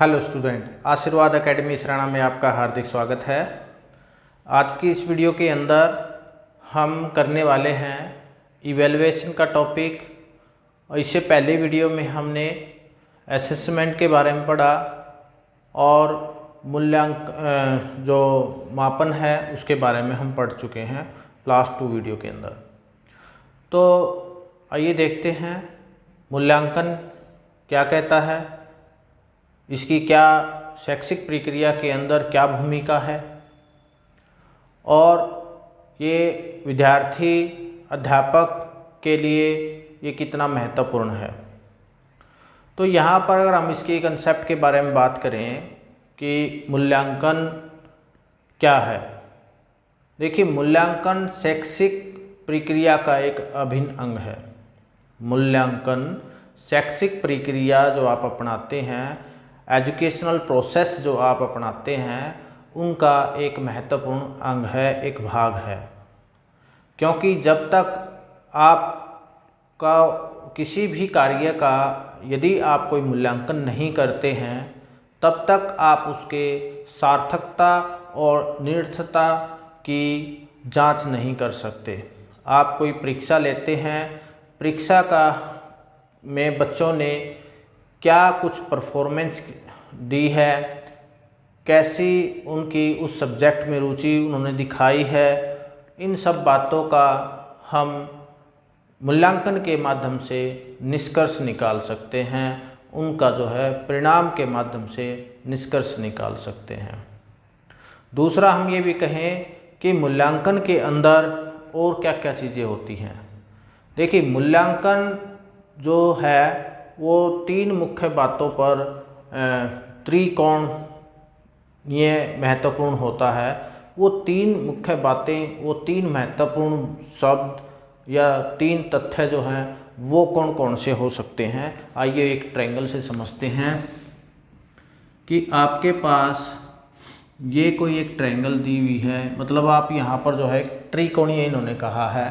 Hello student, आशीर्वाद academy Sarana में आपका हार्दिक स्वागत है। आज की इस वीडियो के अंदर हम करने वाले हैं इवैल्यूएशन का टॉपिक। और इससे पहले वीडियो में हमने असेसमेंट के बारे में पढ़ा और जो मापन है उसके बारे में हम पढ़ चुके हैं लास्ट 2 वीडियो के अंदर। तो आइए देखते हैं मूल्यांकन क्या कहता है, इसकी क्या शैक्षिक प्रक्रिया के अंदर क्या भूमिका है और ये विद्यार्थी अध्यापक के लिए ये कितना महत्वपूर्ण है। तो यहाँ पर अगर हम इसके कंसेप्ट के बारे में बात करें कि मूल्यांकन क्या है, देखिए मूल्यांकन शैक्षिक प्रक्रिया का एक अभिन्न अंग है। मूल्यांकन शैक्षिक प्रक्रिया जो आप अपनाते हैं, एजुकेशनल प्रोसेस जो आप अपनाते हैं, उनका एक महत्वपूर्ण अंग है, एक भाग है। क्योंकि जब तक आपका किसी भी कार्य का यदि आप कोई मूल्यांकन नहीं करते हैं, तब तक आप उसके सार्थकता और निरर्थकता की जांच नहीं कर सकते। आप कोई परीक्षा लेते हैं, परीक्षा का में बच्चों ने क्या कुछ परफॉर्मेंस दी है, कैसी उनकी उस सब्जेक्ट में रुचि उन्होंने दिखाई है, इन सब बातों का हम मूल्यांकन के माध्यम से निष्कर्ष निकाल सकते हैं, उनका जो है परिणाम के माध्यम से निष्कर्ष निकाल सकते हैं। दूसरा हम ये भी कहें कि मूल्यांकन के अंदर और क्या क्या चीज़ें होती हैं। देखिए मूल्यांकन जो है वो 3 मुख्य बातों पर त्रिकोणीय महत्वपूर्ण होता है। वो 3 मुख्य बातें, वो 3 महत्वपूर्ण शब्द या 3 तथ्य जो हैं वो कौन कौन से हो सकते हैं। आइए एक ट्रायंगल से समझते हैं कि आपके पास ये कोई एक ट्रायंगल दी हुई है, मतलब आप यहाँ पर जो है त्रिकोणीय इन्होंने कहा है।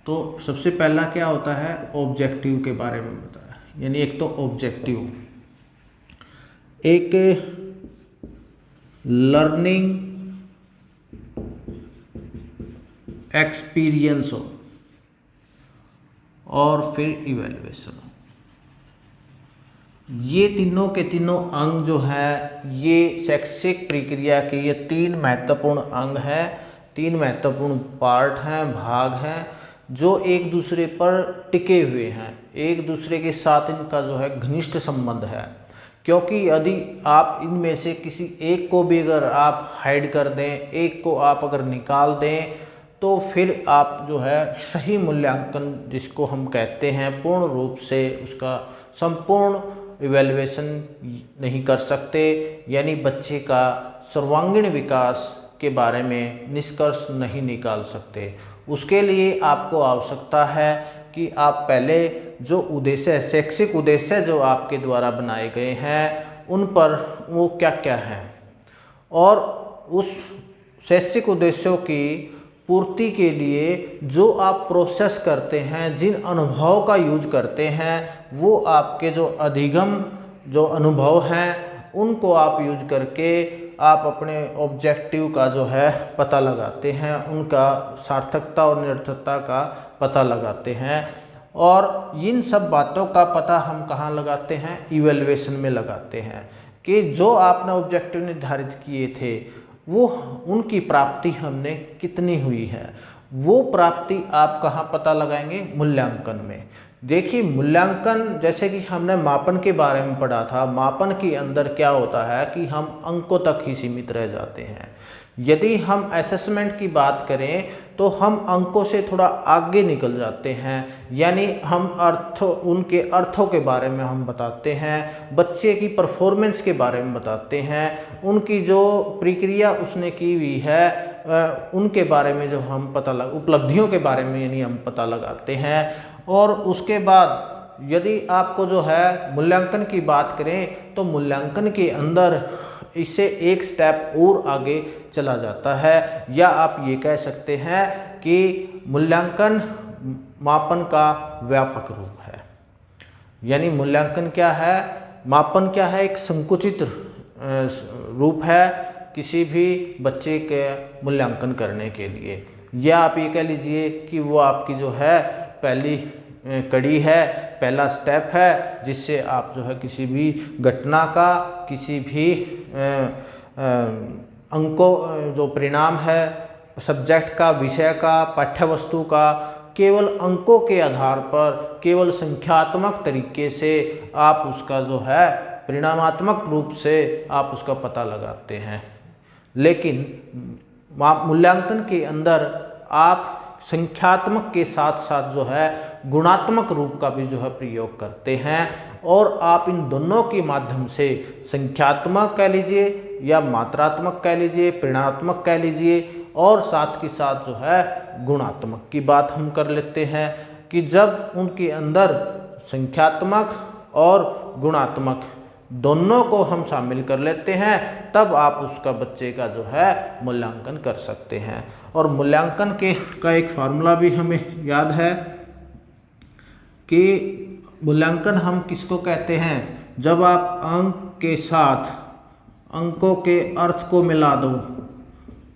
तो सबसे पहला क्या होता है, ऑब्जेक्टिव के बारे में बताया, यानी एक तो ऑब्जेक्टिव, एक लर्निंग एक्सपीरियंस हो और फिर इवैल्यूएशन हो। ये तीनों के तीनों अंग जो है ये शैक्षिक प्रक्रिया के ये 3 महत्वपूर्ण अंग हैं, 3 महत्वपूर्ण पार्ट हैं, भाग हैं, जो एक दूसरे पर टिके हुए हैं, एक दूसरे के साथ इनका जो है घनिष्ठ संबंध है। क्योंकि यदि आप इनमें से किसी एक को भी अगर आप हाइड कर दें, एक को आप अगर निकाल दें, तो फिर आप जो है सही मूल्यांकन जिसको हम कहते हैं पूर्ण रूप से उसका संपूर्ण इवैल्यूएशन नहीं कर सकते, यानी बच्चे का सर्वांगीण विकास के बारे में निष्कर्ष नहीं निकाल सकते। उसके लिए आपको आवश्यकता है कि आप पहले जो उद्देश्य, शैक्षिक उद्देश्य जो आपके द्वारा बनाए गए हैं, उन पर वो क्या क्या हैं, और उस शैक्षिक उद्देश्यों की पूर्ति के लिए जो आप प्रोसेस करते हैं, जिन अनुभव का यूज करते हैं, वो आपके जो अधिगम जो अनुभव हैं उनको आप यूज करके आप अपने ऑब्जेक्टिव का जो है पता लगाते हैं, उनका सार्थकता और निरर्थकता का पता लगाते हैं। और इन सब बातों का पता हम कहाँ लगाते हैं, इवैल्यूएशन में लगाते हैं कि जो आपने ऑब्जेक्टिव निर्धारित किए थे वो उनकी प्राप्ति हमने कितनी हुई है, वो प्राप्ति आप कहाँ पता लगाएंगे, मूल्यांकन में। देखिए मूल्यांकन, जैसे कि हमने मापन के बारे में पढ़ा था, मापन के अंदर क्या होता है कि हम अंकों तक ही सीमित रह जाते हैं। यदि हम असेसमेंट की बात करें तो हम अंकों से थोड़ा आगे निकल जाते हैं, यानी हम उनके अर्थों के बारे में हम बताते हैं, बच्चे की परफॉर्मेंस के बारे में बताते हैं, उनकी जो प्रक्रिया उसने की हुई है उनके बारे में जो हम उपलब्धियों के बारे में यानी हम पता लगाते हैं। और उसके बाद यदि आपको जो है मूल्यांकन की बात करें तो मूल्यांकन के अंदर इससे एक स्टेप और आगे चला जाता है, या आप ये कह सकते हैं कि मूल्यांकन मापन का व्यापक रूप है। यानी मूल्यांकन क्या है, मापन क्या है, एक संकुचित रूप है किसी भी बच्चे के मूल्यांकन करने के लिए। या आप ये कह लीजिए कि वो आपकी जो है पहली कड़ी है, पहला स्टेप है, जिससे आप जो है किसी भी घटना का, किसी भी अंकों जो परिणाम है सब्जेक्ट का, विषय का, पाठ्य वस्तु का, केवल अंकों के आधार पर, केवल संख्यात्मक तरीके से आप उसका जो है परिणामात्मक रूप से आप उसका पता लगाते हैं। लेकिन मूल्यांकन के अंदर आप संख्यात्मक के साथ साथ जो है गुणात्मक रूप का भी जो है प्रयोग करते हैं, और आप इन दोनों के माध्यम से संख्यात्मक कह लीजिए या मात्रात्मक कह लीजिए, परिणामात्मक कह लीजिए, और साथ के साथ जो है गुणात्मक की बात हम कर लेते हैं कि जब उनके अंदर संख्यात्मक और गुणात्मक दोनों को हम शामिल कर लेते हैं तब आप उसका बच्चे का जो है मूल्यांकन कर सकते हैं। और मूल्यांकन का एक फार्मूला भी हमें याद है कि मूल्यांकन हम किसको कहते हैं, जब आप अंक के साथ अंकों के अर्थ को मिला दो,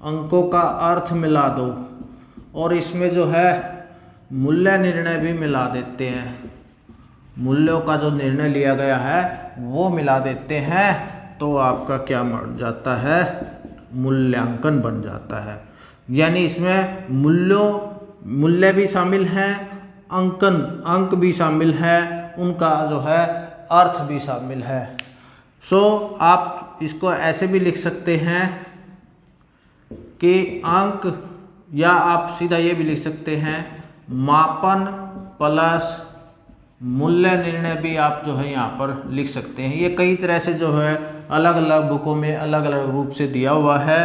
अंकों का अर्थ मिला दो और इसमें जो है मूल्य निर्णय भी मिला देते हैं, मूल्यों का जो निर्णय लिया गया है वो मिला देते हैं, तो आपका क्या बन जाता है, मूल्यांकन बन जाता है। यानी इसमें मूल्य भी शामिल हैं, अंक भी शामिल है, उनका जो है अर्थ भी शामिल है। आप इसको ऐसे भी लिख सकते हैं कि अंक, या आप सीधा ये भी लिख सकते हैं मापन प्लस मूल्य निर्णय भी आप जो है यहाँ पर लिख सकते हैं। ये कई तरह से जो है अलग अलग बुकों में अलग अलग रूप से दिया हुआ है।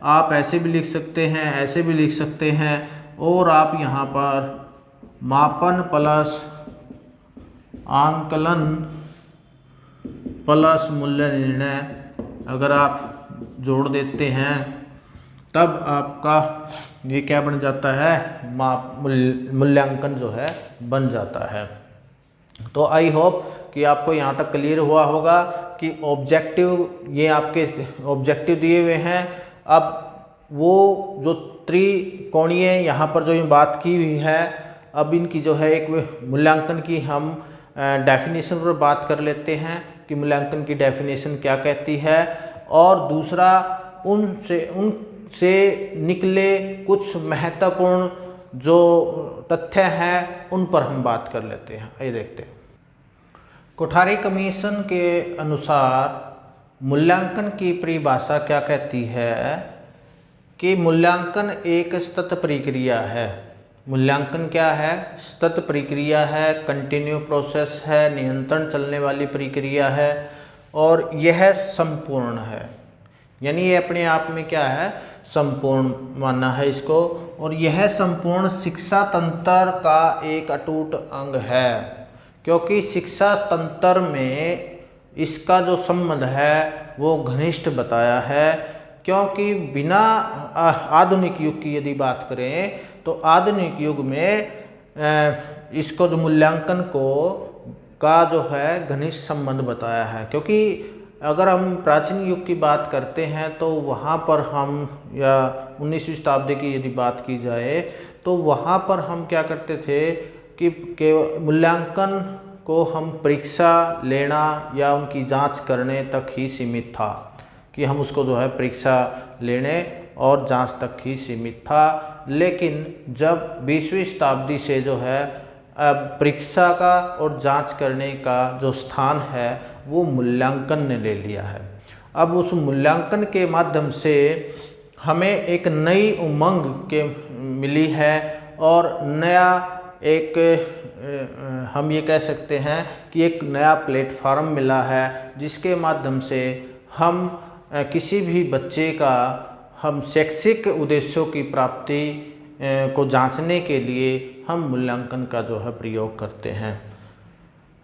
आप ऐसे भी लिख सकते हैं, ऐसे भी लिख सकते हैं, और आप यहाँ पर मापन प्लस आंकलन प्लस मूल्य निर्णय अगर आप जोड़ देते हैं तब आपका ये क्या बन जाता है, मूल्यांकन जो है बन जाता है। तो आई होप कि आपको यहाँ तक क्लियर हुआ होगा कि ऑब्जेक्टिव, ये आपके ऑब्जेक्टिव दिए हुए हैं। अब वो जो त्रिकोणीय यहाँ पर जो ये बात की हुई है, अब इनकी जो है एक मूल्यांकन की हम डेफिनेशन पर बात कर लेते हैं कि मूल्यांकन की डेफिनेशन क्या कहती है, और दूसरा उनसे निकले कुछ महत्वपूर्ण जो तथ्य हैं उन पर हम बात कर लेते हैं। आइए देखते हैं। कोठारी कमीशन के अनुसार मूल्यांकन की परिभाषा क्या कहती है कि मूल्यांकन एक सतत प्रक्रिया है। मूल्यांकन क्या है, सतत प्रक्रिया है, कंटिन्यू प्रोसेस है, निरंतर चलने वाली प्रक्रिया है, और यह संपूर्ण है। यानी ये अपने आप में क्या है, संपूर्ण माना है इसको, और यह संपूर्ण शिक्षा तंत्र का एक अटूट अंग है, क्योंकि शिक्षा तंत्र में इसका जो संबंध है वो घनिष्ठ बताया है। क्योंकि बिना आधुनिक युग की यदि बात करें तो आधुनिक युग में इसको जो मूल्यांकन का जो है घनिष्ठ संबंध बताया है। क्योंकि अगर हम प्राचीन युग की बात करते हैं तो वहाँ पर हम, या 19वीं शताब्दी की यदि बात की जाए तो वहाँ पर हम क्या करते थे कि मूल्यांकन को हम परीक्षा लेना या उनकी जांच करने तक ही सीमित था, कि हम उसको जो है परीक्षा लेने और जांच तक ही सीमित था। लेकिन जब 20वीं शताब्दी से जो है परीक्षा का और जांच करने का जो स्थान है वो मूल्यांकन ने ले लिया है। अब उस मूल्यांकन के माध्यम से हमें एक नई उमंग मिली है, और नया एक हम ये कह सकते हैं कि एक नया प्लेटफॉर्म मिला है, जिसके माध्यम से हम किसी भी बच्चे का हम शैक्षिक उद्देश्यों की प्राप्ति को जांचने के लिए हम मूल्यांकन का जो है प्रयोग करते हैं।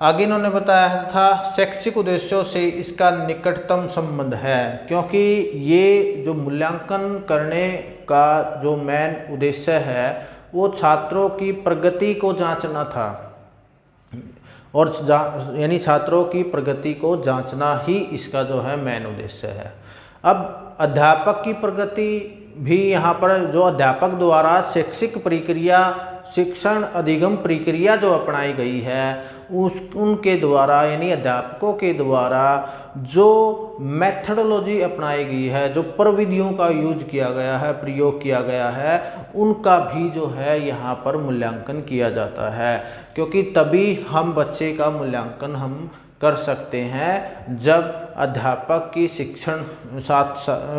आगे इन्होंने बताया था शैक्षिक उद्देश्यों से इसका निकटतम संबंध है, क्योंकि ये जो मूल्यांकन करने का जो मेन उद्देश्य है वो छात्रों की प्रगति को जांचना था। और यानी छात्रों की प्रगति को जांचना ही इसका जो है मेन उद्देश्य है। अब अध्यापक की प्रगति भी यहाँ पर जो अध्यापक द्वारा शैक्षिक प्रक्रिया, शिक्षण अधिगम प्रक्रिया जो अपनाई गई है उनके द्वारा यानी अध्यापकों के द्वारा जो मेथडोलॉजी अपनाई गई है, जो प्रविधियों का यूज किया गया है, प्रयोग किया गया है, उनका भी जो है यहाँ पर मूल्यांकन किया जाता है। क्योंकि तभी हम बच्चे का मूल्यांकन हम कर सकते हैं जब अध्यापक की शिक्षण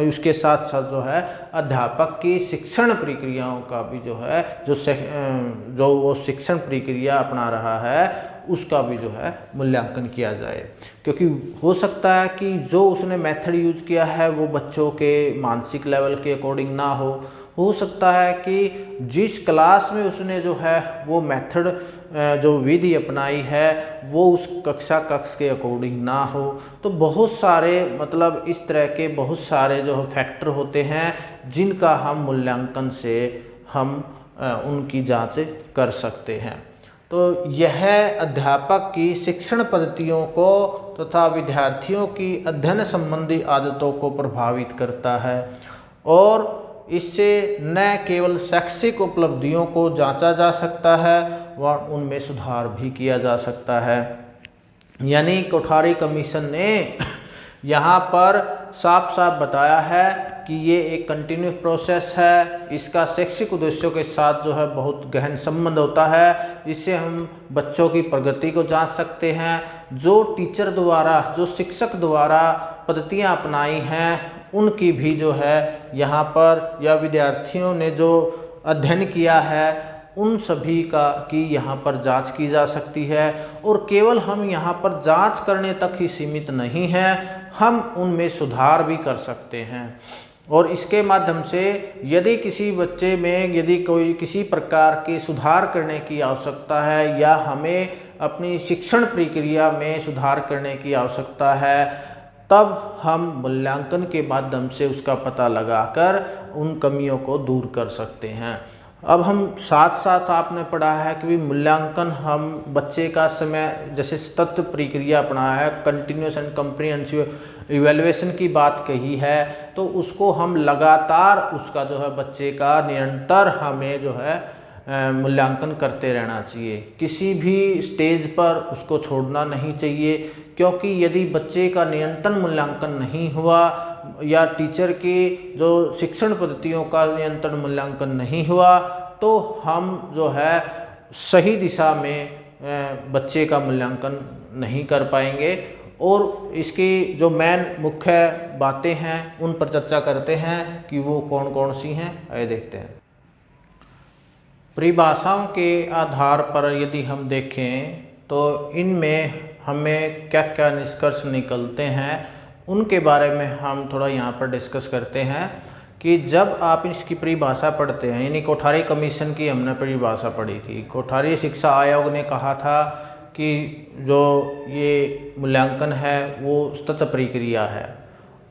उसके साथ साथ जो है अध्यापक की शिक्षण प्रक्रियाओं का भी जो है जो वो शिक्षण प्रक्रिया अपना रहा है उसका भी जो है मूल्यांकन किया जाए। क्योंकि हो सकता है कि जो उसने मेथड यूज किया है वो बच्चों के मानसिक लेवल के अकॉर्डिंग ना हो सकता है कि जिस क्लास में उसने जो है वो मेथड जो विधि अपनाई है वो उस कक्ष के अकॉर्डिंग ना हो। तो बहुत सारे मतलब इस तरह के बहुत सारे जो फैक्टर होते हैं जिनका हम मूल्यांकन से हम उनकी जांच कर सकते हैं। तो यह अध्यापक की शिक्षण पद्धतियों को तथा विद्यार्थियों की अध्ययन संबंधी आदतों को प्रभावित करता है और इससे न केवल शैक्षिक उपलब्धियों को जांचा जा सकता है व उनमें सुधार भी किया जा सकता है। यानी कोठारी कमीशन ने यहाँ पर साफ साफ बताया है कि ये एक कंटिन्यूस प्रोसेस है, इसका शैक्षिक उद्देश्यों के साथ जो है बहुत गहन संबंध होता है। इससे हम बच्चों की प्रगति को जांच सकते हैं। जो टीचर द्वारा, जो शिक्षक द्वारा पद्धतियाँ अपनाई हैं उनकी भी जो है यहाँ पर या विद्यार्थियों ने जो अध्ययन किया है उन सभी की यहाँ पर जांच की जा सकती है। और केवल हम यहाँ पर जांच करने तक ही सीमित नहीं हैं, हम उनमें सुधार भी कर सकते हैं। और इसके माध्यम से यदि किसी बच्चे में यदि कोई किसी प्रकार के सुधार करने की आवश्यकता है या हमें अपनी शिक्षण प्रक्रिया में सुधार करने की आवश्यकता है तब हम मूल्यांकन के माध्यम से उसका पता लगाकर उन कमियों को दूर कर सकते हैं। अब हम साथ साथ आपने पढ़ा है कि मूल्यांकन हम बच्चे का समय जैसे सतत प्रक्रिया अपनाया है, कंटिन्यूस एंड कम्प्रिहेंसिव इवैल्यूएशन की बात कही है, तो उसको हम लगातार उसका जो है बच्चे का निरंतर हमें जो है मूल्यांकन करते रहना चाहिए। किसी भी स्टेज पर उसको छोड़ना नहीं चाहिए क्योंकि यदि बच्चे का निरंतर मूल्यांकन नहीं हुआ या टीचर की जो शिक्षण पद्धतियों का निरंतर मूल्यांकन नहीं हुआ तो हम जो है सही दिशा में बच्चे का मूल्यांकन नहीं कर पाएंगे। और इसकी जो मेन मुख्य बातें हैं उन पर चर्चा करते हैं कि वो कौन कौन सी हैं, आइए देखते हैं। परिभाषाओं के आधार पर यदि हम देखें तो इनमें हमें क्या क्या निष्कर्ष निकलते हैं उनके बारे में हम थोड़ा यहाँ पर डिस्कस करते हैं। कि जब आप इसकी परिभाषा पढ़ते हैं, यानी कोठारी कमीशन की हमने परिभाषा पढ़ी थी, कोठारी शिक्षा आयोग ने कहा था कि जो ये मूल्यांकन है वो सतत प्रक्रिया है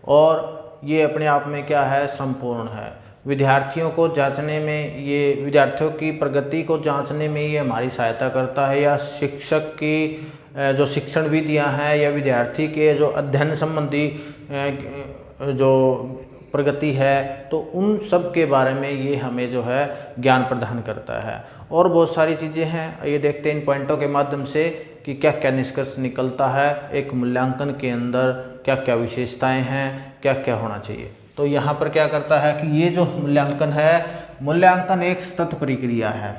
और ये अपने आप में क्या है, संपूर्ण है। विद्यार्थियों को जांचने में, ये विद्यार्थियों की प्रगति को जांचने में ये हमारी सहायता करता है, या शिक्षक की जो शिक्षण विधियाँ हैं या विद्यार्थी के जो अध्ययन संबंधी जो प्रगति है तो उन सब के बारे में ये हमें जो है ज्ञान प्रदान करता है। और बहुत सारी चीज़ें हैं, ये देखते हैं इन पॉइंटों के माध्यम से कि क्या क्या निष्कर्ष निकलता है, एक मूल्यांकन के अंदर क्या क्या विशेषताएं हैं, क्या क्या होना चाहिए। तो यहाँ पर क्या करता है कि ये जो मूल्यांकन है, मूल्यांकन एक सतत प्रक्रिया है।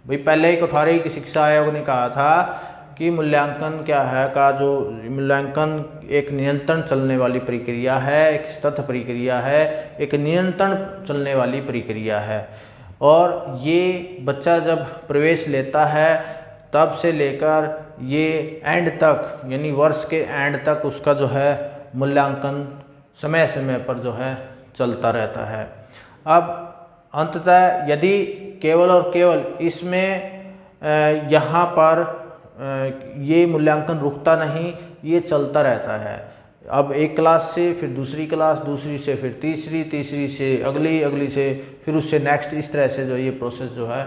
भाई पहले ही कोठारी की शिक्षा आयोग ने कहा था कि मूल्यांकन क्या है का जो मूल्यांकन एक निरंतर चलने वाली प्रक्रिया है, एक सतत प्रक्रिया है, एक निरंतर चलने वाली प्रक्रिया है। और ये बच्चा जब प्रवेश लेता है तब से लेकर ये एंड तक, यानी वर्ष के एंड तक उसका जो है मूल्यांकन समय समय पर जो है चलता रहता है। अब अंततः यदि केवल और केवल इसमें यहाँ पर ये मूल्यांकन रुकता नहीं, ये चलता रहता है। अब एक क्लास से फिर दूसरी क्लास, दूसरी से फिर तीसरी, तीसरी से अगली, अगली से फिर उससे नेक्स्ट, इस तरह से जो ये प्रोसेस जो है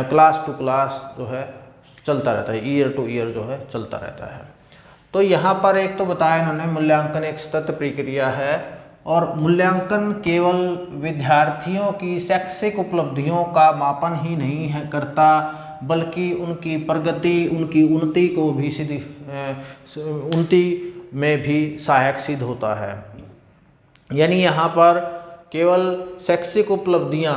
क्लास टू क्लास जो है चलता रहता है, ईयर टू ईयर जो है चलता रहता है। तो यहाँ पर एक तो बताया इन्होंने मूल्यांकन एक सतत प्रक्रिया है और मूल्यांकन केवल विद्यार्थियों की शैक्षिक उपलब्धियों का मापन ही नहीं है करता, बल्कि उनकी प्रगति, उनकी उन्नति को भी उन्नति में भी सहायक सिद्ध होता है। यानी यहाँ पर केवल शैक्षिक उपलब्धियाँ,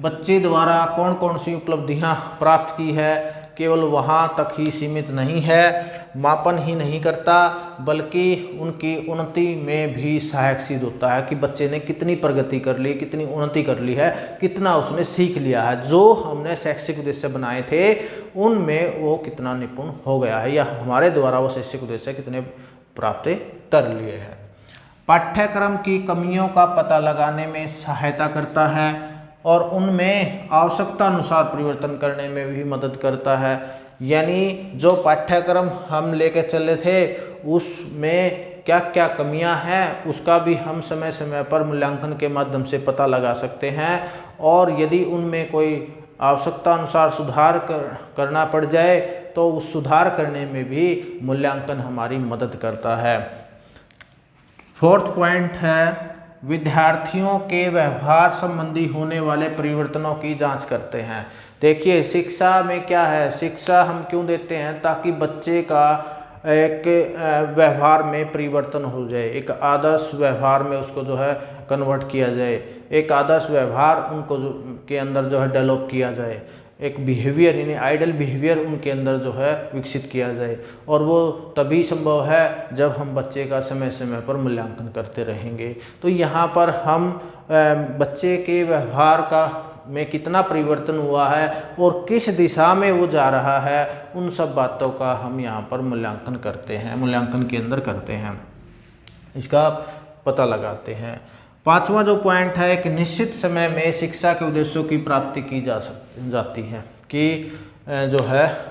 बच्चे द्वारा कौन कौन सी उपलब्धियाँ प्राप्त की है, केवल वहाँ तक ही सीमित नहीं है, मापन ही नहीं करता, बल्कि उनकी उन्नति में भी सहायक सिद्ध होता है कि बच्चे ने कितनी प्रगति कर ली, कितनी उन्नति कर ली है, कितना उसने सीख लिया है, जो हमने शैक्षिक उद्देश्य बनाए थे उनमें वो कितना निपुण हो गया है, या हमारे द्वारा वो शैक्षिक उद्देश्य कितने प्राप्त कर लिए हैं। पाठ्यक्रम की कमियों का पता लगाने में सहायता करता है और उनमें आवश्यकता अनुसार परिवर्तन करने में भी मदद करता है। यानी जो पाठ्यक्रम हम लेके चले थे उसमें क्या क्या कमियां हैं उसका भी हम समय समय पर मूल्यांकन के माध्यम से पता लगा सकते हैं, और यदि उनमें कोई आवश्यकता अनुसार सुधार करना पड़ जाए तो उस सुधार करने में भी मूल्यांकन हमारी मदद करता है। फोर्थ पॉइंट है विद्यार्थियों के व्यवहार संबंधी होने वाले परिवर्तनों की जांच करते हैं। देखिए शिक्षा में क्या है, शिक्षा हम क्यों देते हैं, ताकि बच्चे का एक व्यवहार में परिवर्तन हो जाए, एक आदर्श व्यवहार में उसको जो है कन्वर्ट किया जाए, एक आदर्श व्यवहार उनको के अंदर जो है डेवलप किया जाए, एक बिहेवियर यानी आइडल बिहेवियर उनके अंदर जो है विकसित किया जाए। और वो तभी संभव है जब हम बच्चे का समय समय पर मूल्यांकन करते रहेंगे। तो यहाँ पर हम बच्चे के व्यवहार का में कितना परिवर्तन हुआ है और किस दिशा में वो जा रहा है, उन सब बातों का हम यहाँ पर मूल्यांकन करते हैं, मूल्यांकन के अंदर करते हैं, इसका पता लगाते हैं। पांचवा जो पॉइंट है, एक निश्चित समय में शिक्षा के उद्देश्यों की प्राप्ति की जाती है, कि जो है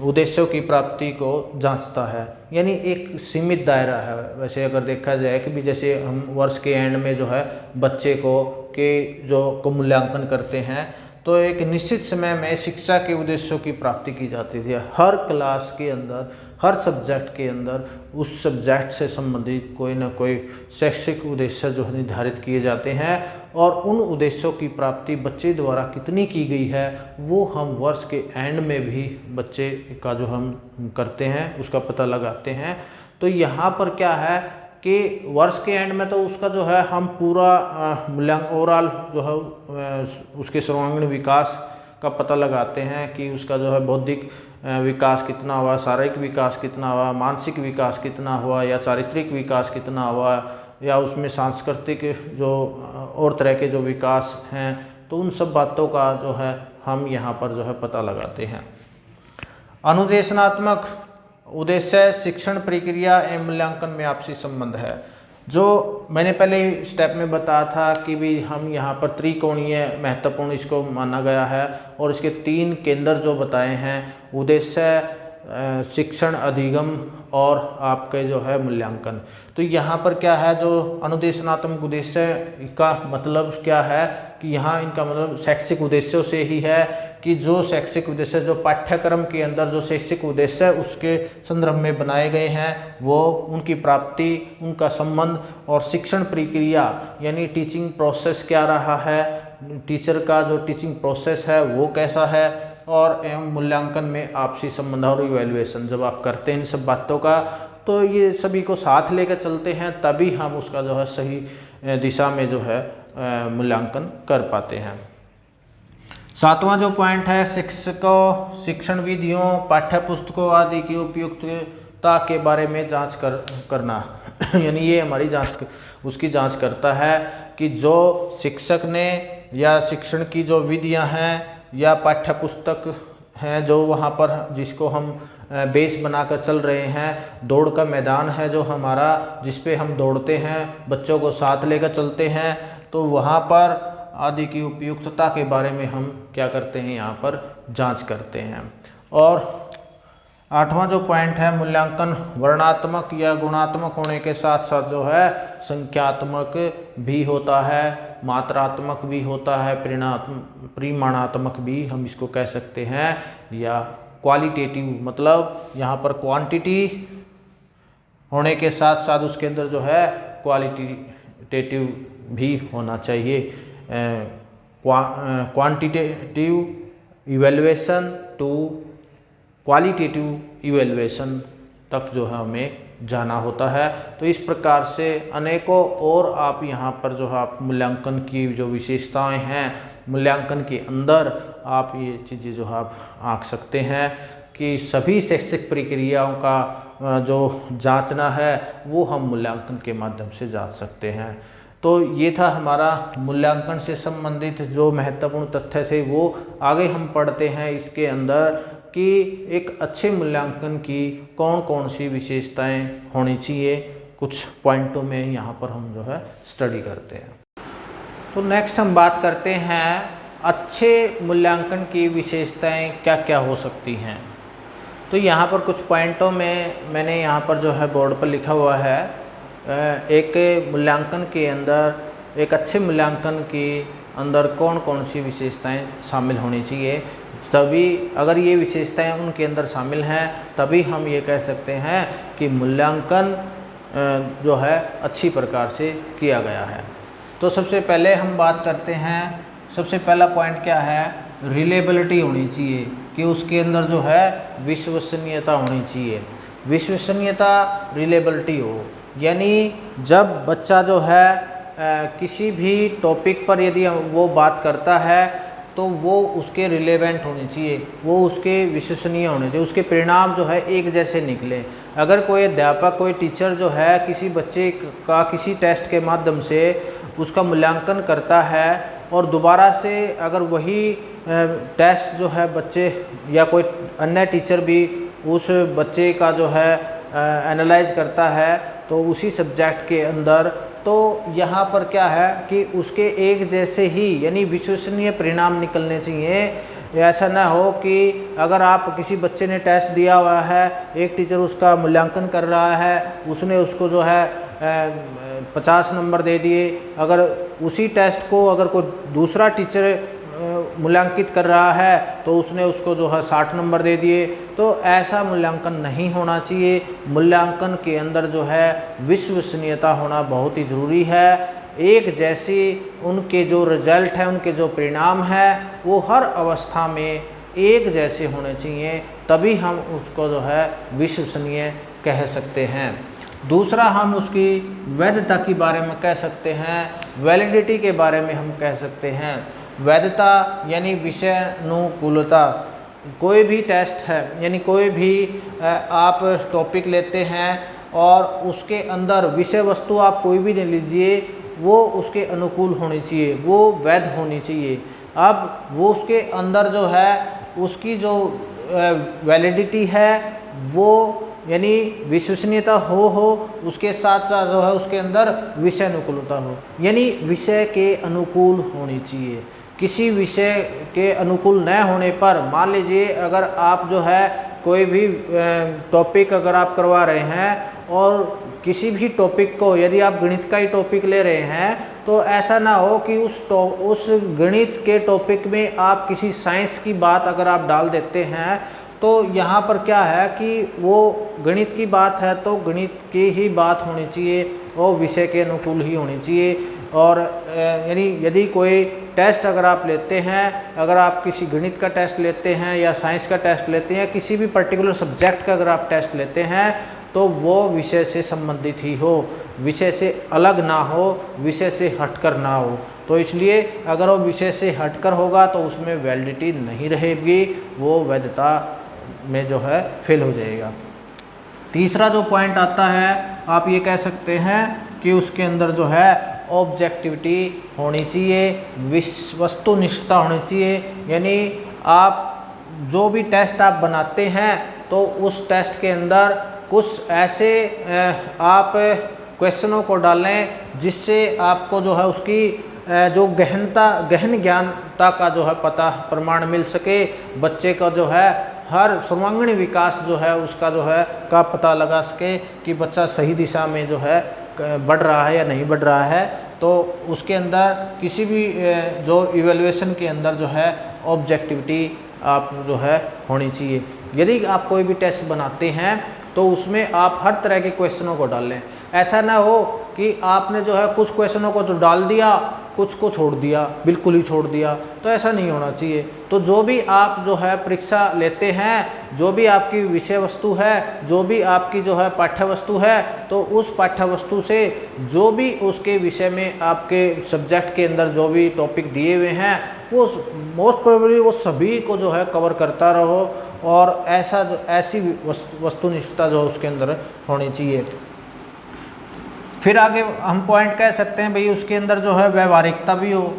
उद्देश्यों की प्राप्ति को जांचता है, यानी एक सीमित दायरा है। वैसे अगर देखा जाए कि भी जैसे हम वर्ष के एंड में जो है बच्चे को मूल्यांकन करते हैं, तो एक निश्चित समय में शिक्षा के उद्देश्यों की प्राप्ति की जाती थी। हर क्लास के अंदर, हर सब्जेक्ट के अंदर उस सब्जेक्ट से संबंधित कोई ना कोई शैक्षिक उद्देश्य जो है निर्धारित किए जाते हैं, और उन उद्देश्यों की प्राप्ति बच्चे द्वारा कितनी की गई है वो हम वर्ष के एंड में भी बच्चे का जो हम करते हैं उसका पता लगाते हैं। तो यहाँ पर क्या है कि वर्ष के एंड में तो उसका जो है हम पूरा मूल्यांकन ओवरऑल जो है उसके सर्वांगीण विकास का पता लगाते हैं कि उसका जो है बौद्धिक विकास कितना हुआ, शारीरिक विकास कितना हुआ, मानसिक विकास कितना हुआ, या चारित्रिक विकास कितना हुआ, या उसमें सांस्कृतिक जो और तरह के जो विकास हैं, तो उन सब बातों का जो है हम यहाँ पर जो है पता लगाते हैं। अनुदेशनात्मक उद्देश्य शिक्षण प्रक्रिया एवं मूल्यांकन में आपसी संबंध है। जो मैंने पहले स्टेप में बताया था कि भी हम यहाँ पर त्रिकोणीय महत्वपूर्ण इसको माना गया है, और इसके 3 केंद्र जो बताए हैं, उद्देश्य, शिक्षण अधिगम और आपके जो है मूल्यांकन। तो यहाँ पर क्या है, जो अनुदेशनात्मक उद्देश्य का मतलब क्या है कि यहाँ इनका मतलब शैक्षिक उद्देश्यों से ही है, कि जो शैक्षिक उद्देश्य जो पाठ्यक्रम के अंदर जो शैक्षिक उद्देश्य उसके संदर्भ में बनाए गए हैं, वो उनकी प्राप्ति, उनका संबंध, और शिक्षण प्रक्रिया यानी टीचिंग प्रोसेस क्या रहा है, टीचर का जो टीचिंग प्रोसेस है वो कैसा है, और एवं मूल्यांकन में आपसी संबंध और इवैल्यूएशन जब आप करते हैं इन सब बातों का, तो ये सभी को साथ लेकर चलते हैं, तभी हम उसका जो है सही दिशा में जो है मूल्यांकन कर पाते हैं। 7वां जो पॉइंट है, शिक्षकों, शिक्षण विधियों, पाठ्य पुस्तकों आदि की उपयुक्तता के बारे में जांच करना यानी ये हमारी उसकी जांच करता है कि जो शिक्षक ने या शिक्षण की जो विधियां हैं या पाठ्य पुस्तक हैं जो वहाँ पर जिसको हम बेस बनाकर चल रहे हैं, दौड़ का मैदान है जो हमारा, जिस पे हम दौड़ते हैं, बच्चों को साथ लेकर चलते हैं, तो वहाँ पर आदि की उपयुक्तता के बारे में हम क्या करते हैं, यहाँ पर जांच करते हैं। और 8वां जो पॉइंट है, मूल्यांकन वर्णात्मक या गुणात्मक होने के साथ साथ जो है संख्यात्मक भी होता है, मात्रात्मक भी होता है, परिमाणात्मक भी हम इसको कह सकते हैं, या क्वालिटेटिव, मतलब यहाँ पर क्वांटिटी होने के साथ साथ उसके अंदर जो है क्वालिटेटिव भी होना चाहिए। Quantitative evaluation to qualitative evaluation तक जो है हमें जाना होता है। तो इस प्रकार से अनेकों और आप यहाँ पर जो है आप मूल्यांकन की जो विशेषताएं हैं, मूल्यांकन के अंदर आप ये चीज़ें जो है आप आंक सकते हैं कि सभी शैक्षिक प्रक्रियाओं का जो जांचना है वो हम मूल्यांकन के माध्यम से जांच सकते हैं। तो ये था हमारा मूल्यांकन से संबंधित जो महत्वपूर्ण तथ्य थे, वो आगे हम पढ़ते हैं इसके अंदर कि एक अच्छे मूल्यांकन की कौन कौन सी विशेषताएं होनी चाहिए। कुछ पॉइंटों में यहाँ पर हम जो है स्टडी करते हैं। तो नेक्स्ट हम बात करते हैं अच्छे मूल्यांकन की विशेषताएं क्या क्या हो सकती हैं। तो यहाँ पर कुछ पॉइंटों में मैंने यहाँ पर जो है बोर्ड पर लिखा हुआ है, एक मूल्यांकन के अंदर, एक अच्छे मूल्यांकन के अंदर कौन कौन सी विशेषताएं शामिल होनी चाहिए। तभी अगर ये विशेषताएं उनके अंदर शामिल हैं तभी हम ये कह सकते हैं कि मूल्यांकन जो है अच्छी प्रकार से किया गया है। तो सबसे पहले हम बात करते हैं, सबसे पहला पॉइंट क्या है, रिलेबिलिटी होनी चाहिए कि उसके अंदर जो है विश्वसनीयता होनी चाहिए। विश्वसनीयता, रिलेबिलिटी हो, यानी जब बच्चा जो है किसी भी टॉपिक पर यदि वो बात करता है तो वो उसके रिलेवेंट होने चाहिए, वो उसके विश्वसनीय होने चाहिए, उसके परिणाम जो है एक जैसे निकले। अगर कोई अध्यापक, कोई टीचर जो है किसी बच्चे का किसी टेस्ट के माध्यम से उसका मूल्यांकन करता है और दोबारा से अगर वही टेस्ट जो है बच्चे या कोई अन्य टीचर भी उस बच्चे का जो है एनालाइज करता है तो उसी सब्जेक्ट के अंदर, तो यहाँ पर क्या है कि उसके एक जैसे ही यानी विश्वसनीय परिणाम निकलने चाहिए। ऐसा ना हो कि अगर आप किसी बच्चे ने टेस्ट दिया हुआ है, एक टीचर उसका मूल्यांकन कर रहा है, उसने उसको जो है 50 नंबर दे दिए, अगर उसी टेस्ट को अगर कोई दूसरा टीचर मूल्यांकित कर रहा है तो उसने उसको जो है 60 नंबर दे दिए। तो ऐसा मूल्यांकन नहीं होना चाहिए। मूल्यांकन के अंदर जो है विश्वसनीयता होना बहुत ही ज़रूरी है। एक जैसे उनके जो रिजल्ट है, उनके जो परिणाम है वो हर अवस्था में एक जैसे होने चाहिए, तभी हम उसको जो है विश्वसनीय कह सकते हैं। दूसरा, हम उसकी वैधता के बारे में कह सकते हैं, वैलिडिटी के बारे में हम कह सकते हैं। वैधता यानी विषयानुकूलता। कोई भी टेस्ट है यानी कोई भी आप टॉपिक लेते हैं और उसके अंदर विषय वस्तु आप कोई भी ले लीजिए, वो उसके अनुकूल होनी चाहिए, वो वैध होनी चाहिए। अब वो उसके अंदर जो है उसकी जो वैलिडिटी है वो यानी विश्वसनीयता हो, उसके साथ साथ जो है उसके अंदर विषय अनुकूलता हो, यानी विषय के अनुकूल होनी चाहिए। किसी विषय के अनुकूल न होने पर, मान लीजिए अगर आप जो है कोई भी टॉपिक अगर आप करवा रहे हैं और किसी भी टॉपिक को, यदि आप गणित का ही टॉपिक ले रहे हैं, तो ऐसा ना हो कि उस गणित के टॉपिक में आप किसी साइंस की बात अगर आप डाल देते हैं, तो यहाँ पर क्या है कि वो गणित की बात है तो गणित की ही बात होनी चाहिए और विषय के अनुकूल ही होनी चाहिए। और यानी यदि कोई टेस्ट अगर आप लेते हैं, अगर आप किसी गणित का टेस्ट लेते हैं या साइंस का टेस्ट लेते हैं, किसी भी पर्टिकुलर सब्जेक्ट का अगर आप टेस्ट लेते हैं, तो वो विषय से संबंधित ही हो, विषय से अलग ना हो, विषय से हटकर ना हो। तो इसलिए अगर वो विषय से हटकर होगा तो उसमें वैलिडिटी नहीं रहेगी, वो वैधता में जो है फेल हो जाएगा। तीसरा जो पॉइंट आता है, आप ये कह सकते हैं कि उसके अंदर जो है ऑब्जेक्टिविटी होनी चाहिए, वस्तुनिष्ठता होनी चाहिए। यानी आप जो भी टेस्ट आप बनाते हैं तो उस टेस्ट के अंदर कुछ ऐसे आप क्वेश्चनों को डालें जिससे आपको जो है उसकी जो गहन ज्ञानता का जो है पता प्रमाण मिल सके, बच्चे का जो है हर सर्वांगीण विकास जो है उसका जो है का पता लगा सके कि बच्चा सही दिशा में जो है बढ़ रहा है या नहीं बढ़ रहा है। तो उसके अंदर किसी भी जो इवैल्यूएशन के अंदर जो है ऑब्जेक्टिविटी आप जो है होनी चाहिए। यदि आप कोई भी टेस्ट बनाते हैं तो उसमें आप हर तरह के क्वेश्चनों को डालें। ऐसा ना हो कि आपने जो है कुछ क्वेश्चनों को तो डाल दिया, कुछ को छोड़ दिया, बिल्कुल ही छोड़ दिया, तो ऐसा नहीं होना चाहिए। तो जो भी आप जो है परीक्षा लेते हैं, जो भी आपकी विषय वस्तु है, जो भी आपकी जो है पाठ्य वस्तु है, तो उस पाठ्य वस्तु से जो भी उसके विषय में आपके सब्जेक्ट के अंदर जो भी टॉपिक दिए हुए हैं वो मोस्ट प्रोबेबली वो सभी को जो है कवर करता रहो और ऐसी वस्तुनिष्ठता जो उसके अंदर होनी चाहिए। फिर आगे हम पॉइंट कह सकते हैं भाई उसके अंदर जो है व्यवहारिकता भी हो,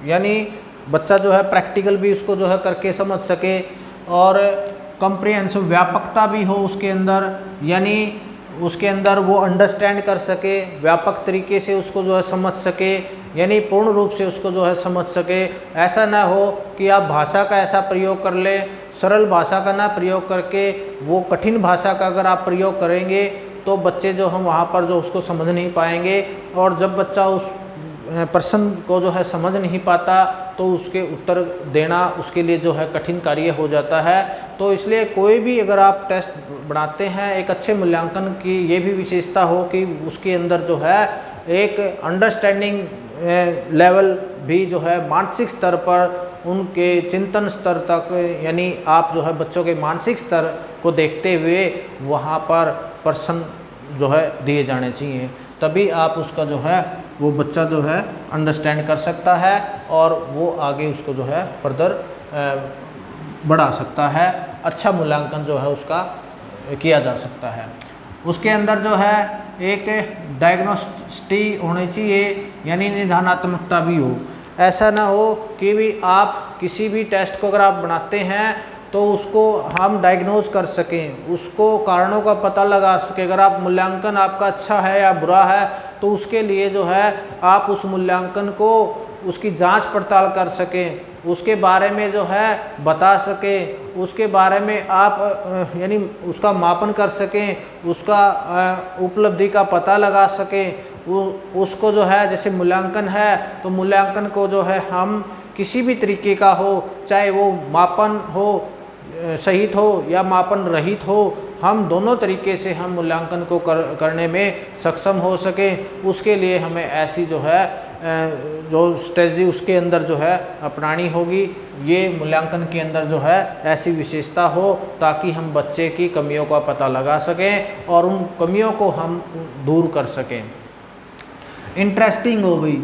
यानी बच्चा जो है प्रैक्टिकल भी उसको जो है करके समझ सके, और कॉम्प्रिहेंसिव व्यापकता भी हो उसके अंदर, यानी उसके अंदर वो अंडरस्टैंड कर सके, व्यापक तरीके से उसको जो है समझ सके, यानी पूर्ण रूप से उसको जो है समझ सके। ऐसा ना हो कि आप भाषा का ऐसा प्रयोग कर लें, सरल भाषा का ना प्रयोग करके वो कठिन भाषा का अगर आप प्रयोग करेंगे तो बच्चे जो हम वहाँ पर जो उसको समझ नहीं पाएंगे, और जब बच्चा उस प्रश्न को जो है समझ नहीं पाता तो उसके उत्तर देना उसके लिए जो है कठिन कार्य हो जाता है। तो इसलिए कोई भी अगर आप टेस्ट बनाते हैं, एक अच्छे मूल्यांकन की ये भी विशेषता हो कि उसके अंदर जो है एक अंडरस्टैंडिंग लेवल भी जो है मानसिक स्तर पर, उनके चिंतन स्तर तक, यानी आप जो है बच्चों के मानसिक स्तर को देखते हुए वहाँ पर प्रश्न जो है दिए जाने चाहिए, तभी आप उसका जो है वो बच्चा जो है अंडरस्टैंड कर सकता है और वो आगे उसको जो है फर्दर बढ़ा सकता है, अच्छा मूल्यांकन जो है उसका किया जा सकता है। उसके अंदर जो है एक डायग्नोस्टिक होनी चाहिए, यानी निदानात्मकता भी हो। ऐसा ना हो कि भी आप किसी भी टेस्ट को अगर आप बनाते हैं तो उसको हम डायग्नोज कर सकें, उसको कारणों का पता लगा सकें। अगर आप मूल्यांकन आपका अच्छा है या बुरा है तो उसके लिए जो है आप उस मूल्यांकन को उसकी जांच पड़ताल कर सकें, उसके बारे में जो है बता सकें, उसके बारे में आप यानी उसका मापन कर सकें, उसका उपलब्धि का पता लगा सकें। उसको जो है जैसे मूल्यांकन है तो मूल्यांकन को जो है हम किसी भी तरीके का हो, चाहे वो मापन हो सहित हो या मापन रहित हो, हम दोनों तरीके से हम मूल्यांकन को करने में सक्षम हो सकें। उसके लिए हमें ऐसी जो है जो स्ट्रेटजी उसके अंदर जो है अपनानी होगी। ये मूल्यांकन के अंदर जो है ऐसी विशेषता हो ताकि हम बच्चे की कमियों का पता लगा सकें और उन कमियों को हम दूर कर सकें। इंटरेस्टिंग हो गई,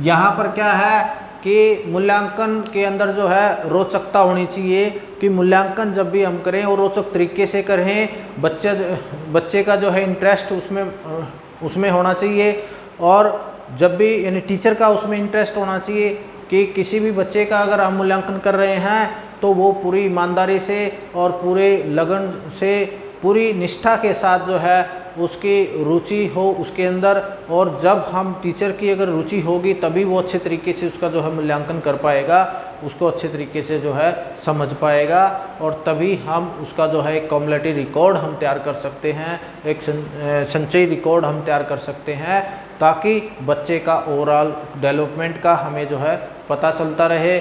यहाँ पर क्या है कि मूल्यांकन के अंदर जो है रोचकता होनी चाहिए, कि मूल्यांकन जब भी हम करें वो रोचक तरीके से करें, बच्चे का जो है इंटरेस्ट उसमें होना चाहिए, और जब भी यानी टीचर का उसमें इंटरेस्ट होना चाहिए कि किसी भी बच्चे का अगर हम मूल्यांकन कर रहे हैं तो वो पूरी ईमानदारी से और पूरे लगन से, पूरी निष्ठा के साथ जो है उसकी रुचि हो उसके अंदर, और जब हम टीचर की अगर रुचि होगी तभी वो अच्छे तरीके से उसका जो है मूल्यांकन कर पाएगा, उसको अच्छे तरीके से जो है समझ पाएगा, और तभी हम उसका जो है एक कम्युलेटिव रिकॉर्ड हम तैयार कर सकते हैं, एक संचयी रिकॉर्ड हम तैयार कर सकते हैं, ताकि बच्चे का ओवरऑल डेवलपमेंट का हमें जो है पता चलता रहे,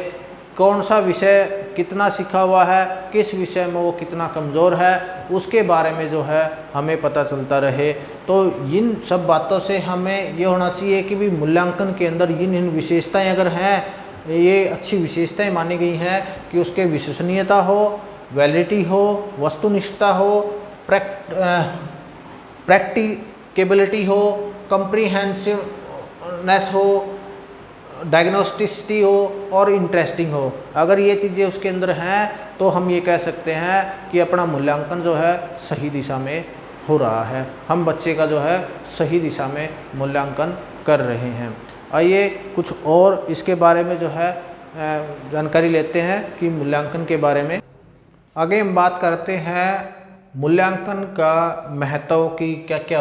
कौन सा विषय कितना सीखा हुआ है, किस विषय में वो कितना कमज़ोर है, उसके बारे में जो है हमें पता चलता रहे। तो इन सब बातों से हमें ये होना चाहिए कि भी मूल्यांकन के अंदर इन प्रविशेषताएं अगर हैं, ये अच्छी विशेषताएं मानी गई हैं कि उसके विश्वसनीयता हो, वैलिडिटी हो, वस्तुनिष्ठता हो, प्रैक्टिकेबिलिटी हो, कॉम्प्रिहेंसिवनेस हो, डायग्नोस्टिसिटी हो और इंटरेस्टिंग हो। अगर ये चीज़ें उसके अंदर हैं तो हम ये कह सकते हैं कि अपना मूल्यांकन जो है सही दिशा में हो रहा है, हम बच्चे का जो है सही दिशा में मूल्यांकन कर रहे हैं। आइए कुछ और इसके बारे में जो है जानकारी लेते हैं कि मूल्यांकन के बारे में। आगे हम बात करते हैं मूल्यांकन का महत्व की क्या क्या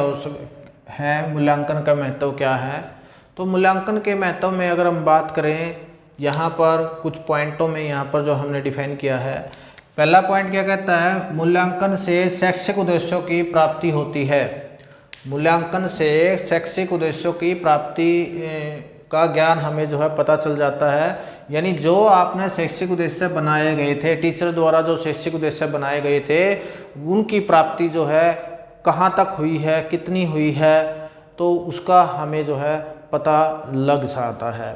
है, मूल्यांकन का महत्व क्या है। तो मूल्यांकन के महत्व में अगर हम बात करें, यहाँ पर कुछ पॉइंटों में यहाँ पर जो हमने डिफाइन किया है। पहला पॉइंट क्या कहता है, मूल्यांकन से शैक्षिक उद्देश्यों की प्राप्ति होती है। मूल्यांकन से शैक्षिक उद्देश्यों की प्राप्ति का ज्ञान हमें जो है पता चल जाता है, यानी जो आपने शैक्षिक उद्देश्य बनाए गए थे, टीचर द्वारा जो शैक्षिक उद्देश्य बनाए गए थे, उनकी प्राप्ति जो है कहाँ तक हुई है, कितनी हुई है, तो उसका हमें जो है पता लग जाता है।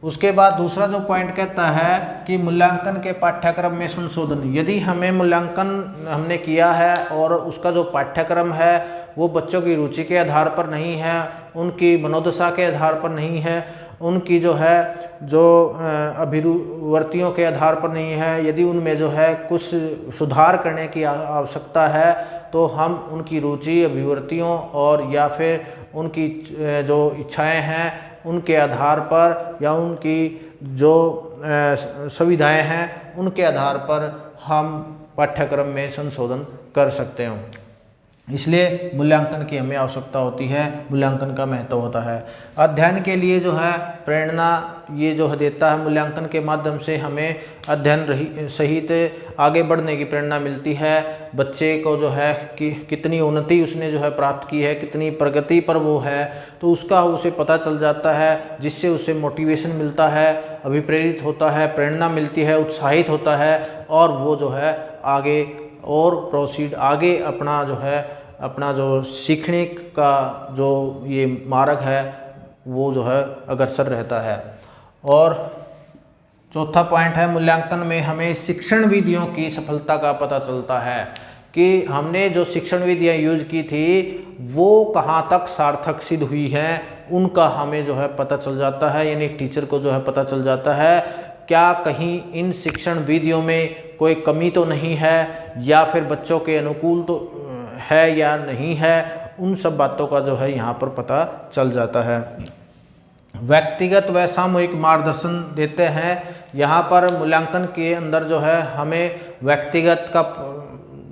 उसके बाद दूसरा जो पॉइंट कहता है कि मूल्यांकन के पाठ्यक्रम में संशोधन। यदि हमें मूल्यांकन हमने किया है और उसका जो पाठ्यक्रम है वो बच्चों की रुचि के आधार पर नहीं है, उनकी मनोदशा के आधार पर नहीं है, उनकी जो है जो अभिरुचियों के आधार पर नहीं है, यदि उनमें जो है कुछ सुधार करने की आवश्यकता है तो हम उनकी रुचि, अभिरुचियों और या फिर उनकी जो इच्छाएं हैं उनके आधार पर या उनकी जो सुविधाएं हैं उनके आधार पर हम पाठ्यक्रम में संशोधन कर सकते हैं। इसलिए मूल्यांकन की हमें आवश्यकता होती है, मूल्यांकन का महत्व होता है। अध्ययन के लिए जो है प्रेरणा ये जो है देता है, मूल्यांकन के माध्यम से हमें अध्ययन सहित आगे बढ़ने की प्रेरणा मिलती है। बच्चे को जो है कि कितनी उन्नति उसने जो है प्राप्त की है, कितनी प्रगति पर वो है, तो उसका उसे पता चल जाता है, जिससे उसे मोटिवेशन मिलता है, अभिप्रेरित होता है, प्रेरणा मिलती है, उत्साहित होता है और वो जो है आगे और प्रोसीड आगे अपना जो सीखने का जो ये मार्ग है वो जो है अग्रसर रहता है। और चौथा पॉइंट है, मूल्यांकन में हमें शिक्षण विधियों की सफलता का पता चलता है कि हमने जो शिक्षण विधियाँ यूज की थी वो कहाँ तक सार्थक सिद्ध हुई हैं, उनका हमें जो है पता चल जाता है। यानी टीचर को जो है पता चल जाता है क्या कहीं इन शिक्षण विधियों में कोई कमी तो नहीं है या फिर बच्चों के अनुकूल तो है या नहीं है, उन सब बातों का जो है यहाँ पर पता चल जाता है। व्यक्तिगत व सामूहिक मार्गदर्शन देते हैं। यहाँ पर मूल्यांकन के अंदर जो है हमें व्यक्तिगत का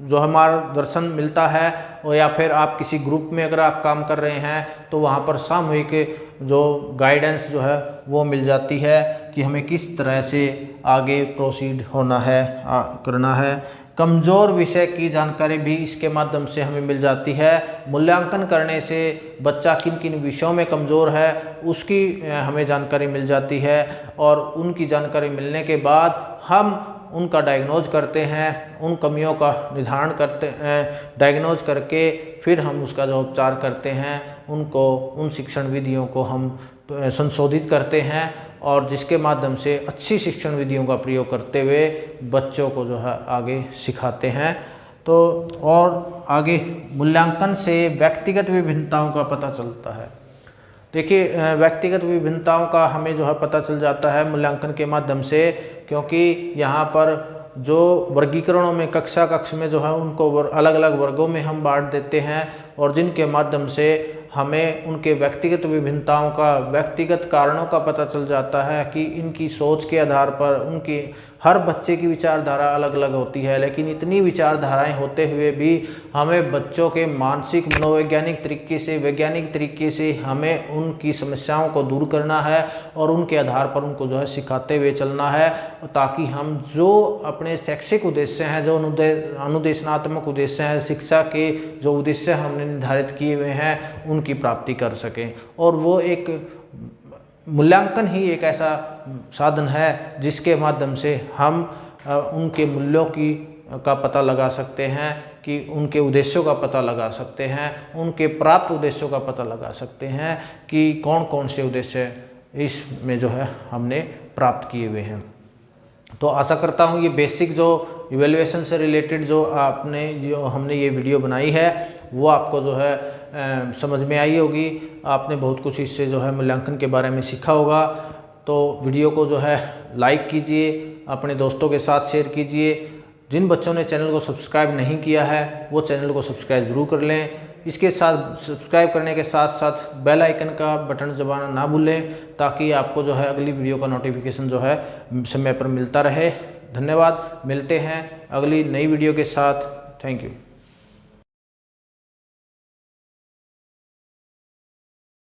जो है मार्गदर्शन मिलता है और या फिर आप किसी ग्रुप में अगर आप काम कर रहे हैं तो वहाँ पर सामूहिक जो गाइडेंस जो है वो मिल जाती है कि हमें किस तरह से आगे प्रोसीड होना है, करना है। कमज़ोर विषय की जानकारी भी इसके माध्यम से हमें मिल जाती है। मूल्यांकन करने से बच्चा किन किन विषयों में कमज़ोर है उसकी हमें जानकारी मिल जाती है और उनकी जानकारी मिलने के बाद हम उनका डायग्नोज करते हैं, उन कमियों का निर्धारण करते हैं, डायग्नोज करके फिर हम उसका जो उपचार करते हैं, उनको उन शिक्षण विधियों को हम संशोधित करते हैं और जिसके माध्यम से अच्छी शिक्षण विधियों का प्रयोग करते हुए बच्चों को जो है आगे सिखाते हैं। तो और आगे मूल्यांकन से व्यक्तिगत विभिन्नताओं का पता चलता है। देखिए व्यक्तिगत विभिन्नताओं का हमें जो है पता चल जाता है मूल्यांकन के माध्यम से, क्योंकि यहाँ पर जो वर्गीकरणों में कक्षा में जो है उनको अलग अलग वर्गों में हम बांट देते हैं और जिनके माध्यम से हमें उनके व्यक्तिगत विभिन्नताओं का, व्यक्तिगत कारणों का पता चल जाता है कि इनकी सोच के आधार पर उनकी हर बच्चे की विचारधारा अलग अलग होती है, लेकिन इतनी विचारधाराएं होते हुए भी हमें बच्चों के मानसिक मनोवैज्ञानिक तरीके से, वैज्ञानिक तरीके से हमें उनकी समस्याओं को दूर करना है और उनके आधार पर उनको जो है सिखाते हुए चलना है, ताकि हम जो अपने शैक्षिक उद्देश्य हैं, जो अनुदेशनात्मक उद्देश्य हैं, शिक्षा के जो उद्देश्य हमने निर्धारित किए हुए हैं उनकी प्राप्ति कर सकें। और वो एक मूल्यांकन ही एक ऐसा साधन है जिसके माध्यम से हम उनके मूल्यों का पता लगा सकते हैं, कि उनके उद्देश्यों का पता लगा सकते हैं, उनके प्राप्त उद्देश्यों का पता लगा सकते हैं कि कौन कौन से उद्देश्य इसमें जो है हमने प्राप्त किए हुए हैं। तो आशा करता हूँ ये बेसिक जो इवैल्यूएशन से रिलेटेड जो हमने ये वीडियो बनाई है वो आपको जो है समझ में आई होगी। आपने बहुत कुछ इससे जो है मूल्यांकन के बारे में सीखा होगा। तो वीडियो को जो है लाइक कीजिए, अपने दोस्तों के साथ शेयर कीजिए। जिन बच्चों ने चैनल को सब्सक्राइब नहीं किया है वो चैनल को सब्सक्राइब ज़रूर कर लें। इसके साथ सब्सक्राइब करने के साथ साथ बेल आइकन का बटन दबाना ना भूलें, ताकि आपको जो है अगली वीडियो का नोटिफिकेशन जो है समय पर मिलता रहे। धन्यवाद, मिलते हैं अगली नई वीडियो के साथ। Thank you.